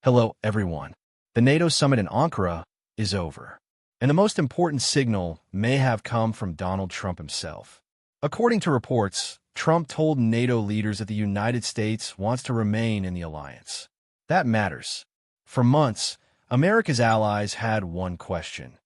Hello, everyone. The NATO summit in Ankara is over, and the most important signal may have come from Donald Trump himself. According to reports, Trump told NATO leaders that the United States wants to remain in the alliance. That matters. For months, America's allies had one question.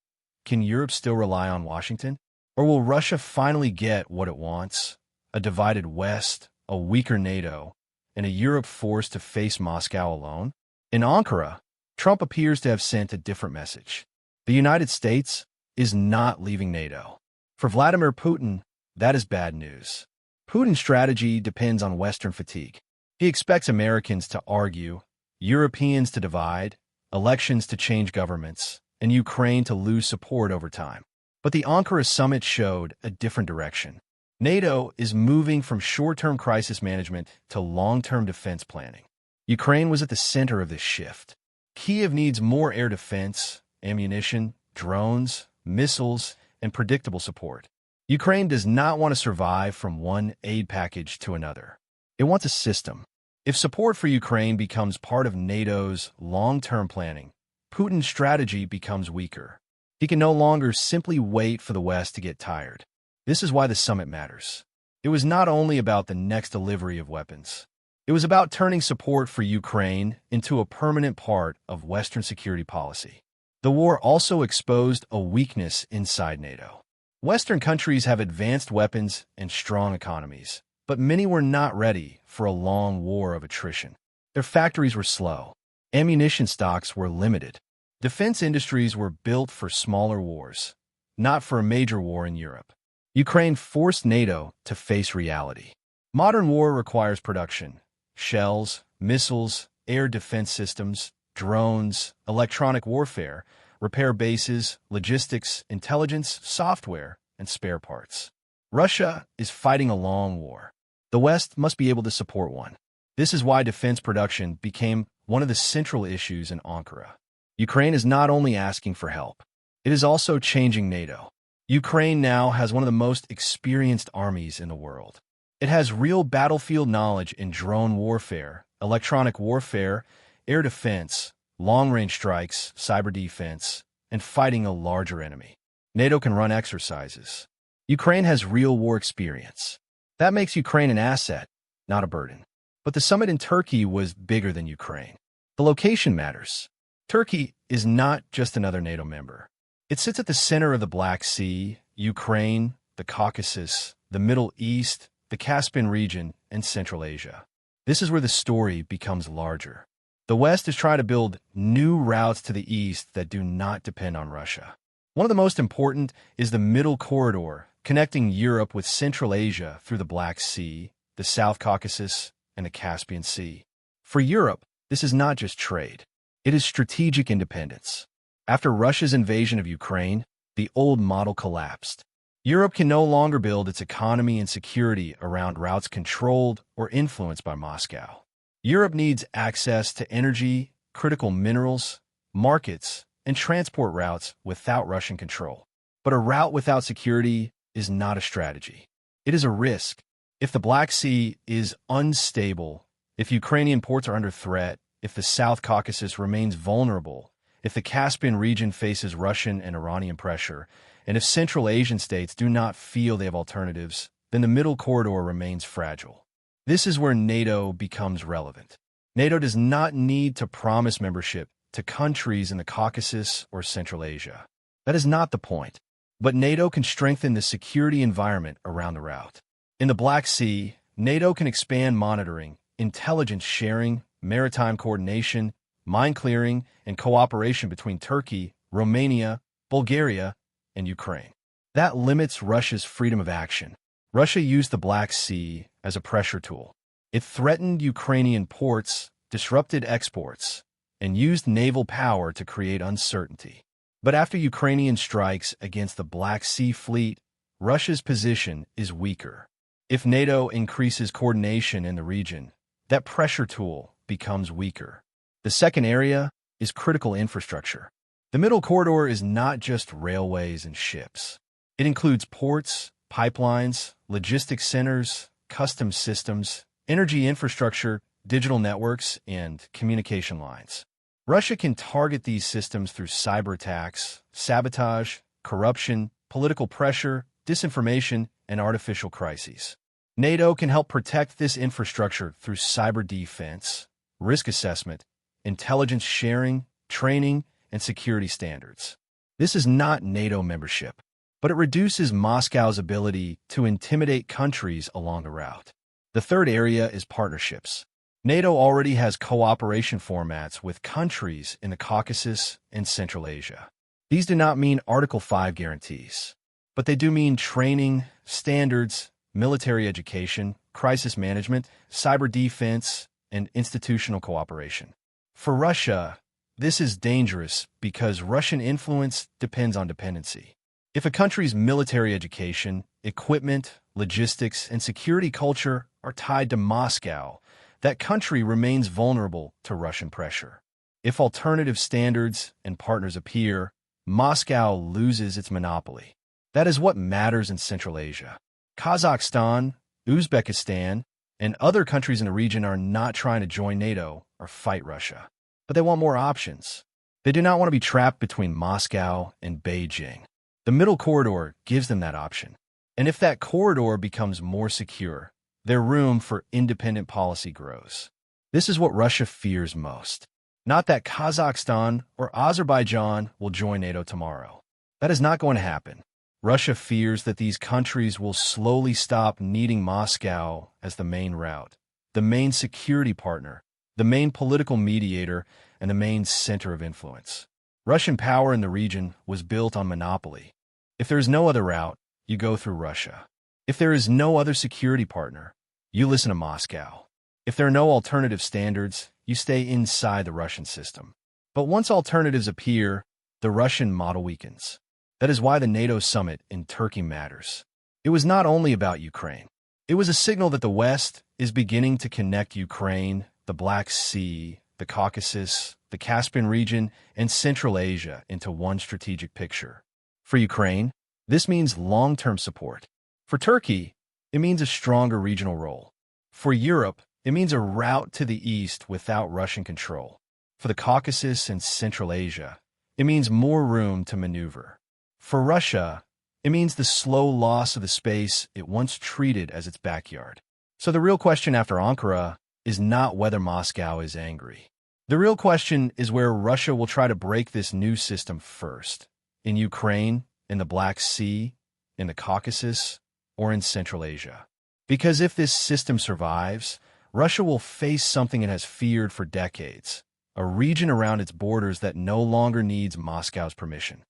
Can Europe still rely on Washington? Or will Russia finally get what it wants? A divided West, a weaker NATO, and a Europe forced to face Moscow alone? In Ankara, Trump appears to have sent a different message. The United States is not leaving NATO. For Vladimir Putin, that is bad news. Putin's strategy depends on Western fatigue. He expects Americans to argue, Europeans to divide, elections to change governments, and Ukraine to lose support over time. But the Ankara summit showed a different direction. NATO is moving from short-term crisis management to long-term defense planning. Ukraine was at the center of this shift. Kyiv needs more air defense, ammunition, drones, missiles, and predictable support. Ukraine does not want to survive from one aid package to another. It wants a system. If support for Ukraine becomes part of NATO's long-term planning, Putin's strategy becomes weaker. He can no longer simply wait for the West to get tired. This is why the summit matters. It was not only about the next delivery of weapons. It was about turning support for Ukraine into a permanent part of Western security policy. The war also exposed a weakness inside NATO. Western countries have advanced weapons and strong economies, but many were not ready for a long war of attrition. Their factories were slow. Ammunition stocks were limited. Defense industries were built for smaller wars, not for a major war in Europe. Ukraine forced NATO to face reality. Modern war requires production. Shells, missiles, air defense systems, drones, electronic warfare, repair bases, logistics, intelligence, software, and spare parts. Russia is fighting a long war. The West must be able to support one. This is why defense production became one of the central issues in Ankara. Ukraine is not only asking for help, it is also changing NATO. Ukraine now has one of the most experienced armies in the world. It has real battlefield knowledge in drone warfare, electronic warfare, air defense, long-range strikes, cyber defense, and fighting a larger enemy. NATO can run exercises. Ukraine has real war experience. That makes Ukraine an asset, not a burden. But the summit in Turkey was bigger than Ukraine. The location matters. Turkey is not just another NATO member. It sits at the center of the Black Sea, Ukraine, the Caucasus, the Middle East, the Caspian region, and Central Asia. This is where the story becomes larger. The West is trying to build new routes to the East that do not depend on Russia. One of the most important is the Middle Corridor, connecting Europe with Central Asia through the Black Sea, the South Caucasus, and the Caspian Sea. For Europe, this is not just trade. It is strategic independence. After Russia's invasion of Ukraine, the old model collapsed. Europe can no longer build its economy and security around routes controlled or influenced by Moscow. Europe needs access to energy, critical minerals, markets, and transport routes without Russian control. But a route without security is not a strategy. It is a risk. If the Black Sea is unstable, if Ukrainian ports are under threat, if the South Caucasus remains vulnerable, if the Caspian region faces Russian and Iranian pressure, and if Central Asian states do not feel they have alternatives, then the Middle Corridor remains fragile. This is where NATO becomes relevant. NATO does not need to promise membership to countries in the Caucasus or Central Asia. That is not the point. But NATO can strengthen the security environment around the route. In the Black Sea, NATO can expand monitoring, intelligence sharing, maritime coordination, mine clearing, and cooperation between Turkey, Romania, Bulgaria, and Ukraine. That limits Russia's freedom of action. Russia used the Black Sea as a pressure tool. It threatened Ukrainian ports, disrupted exports, and used naval power to create uncertainty. But after Ukrainian strikes against the Black Sea fleet, Russia's position is weaker. If NATO increases coordination in the region, that pressure tool becomes weaker. The second area is critical infrastructure. The Middle Corridor is not just railways and ships. It includes ports, pipelines, logistics centers, customs systems, energy infrastructure, digital networks, and communication lines. Russia can target these systems through cyber attacks, sabotage, corruption, political pressure, disinformation, and artificial crises. NATO can help protect this infrastructure through cyber defense, risk assessment, intelligence sharing, training, and security standards. This is not NATO membership, but it reduces Moscow's ability to intimidate countries along the route. The third area is partnerships. NATO already has cooperation formats with countries in the Caucasus and Central Asia. These do not mean Article 5 guarantees, but they do mean training, standards, military education, crisis management, cyber defense, and institutional cooperation. For Russia, this is dangerous because Russian influence depends on dependency. If a country's military education, equipment, logistics, and security culture are tied to Moscow, that country remains vulnerable to Russian pressure. If alternative standards and partners appear, Moscow loses its monopoly. That is what matters in Central Asia. Kazakhstan, Uzbekistan, and other countries in the region are not trying to join NATO or fight Russia, but they want more options. They do not want to be trapped between Moscow and Beijing. The middle corridor gives them that option. And if that corridor becomes more secure, their room for independent policy grows. This is what Russia fears most. Not that Kazakhstan or Azerbaijan will join NATO tomorrow. That is not going to happen. Russia fears that these countries will slowly stop needing Moscow as the main route, the main security partner, the main political mediator, and the main center of influence. Russian power in the region was built on monopoly. If there is no other route, you go through Russia. If there is no other security partner, you listen to Moscow. If there are no alternative standards, you stay inside the Russian system. But once alternatives appear, the Russian model weakens. That is why the NATO summit in Turkey matters. It was not only about Ukraine. It was a signal that the West is beginning to connect Ukraine, the Black Sea, the Caucasus, the Caspian region, and Central Asia into one strategic picture. For Ukraine, this means long-term support. For Turkey, it means a stronger regional role. For Europe, it means a route to the east without Russian control. For the Caucasus and Central Asia, it means more room to maneuver. For Russia, it means the slow loss of the space it once treated as its backyard. So the real question after Ankara is not whether Moscow is angry. The real question is where Russia will try to break this new system first. In Ukraine, in the Black Sea, in the Caucasus, or in Central Asia. Because if this system survives, Russia will face something it has feared for decades, a region around its borders that no longer needs Moscow's permission.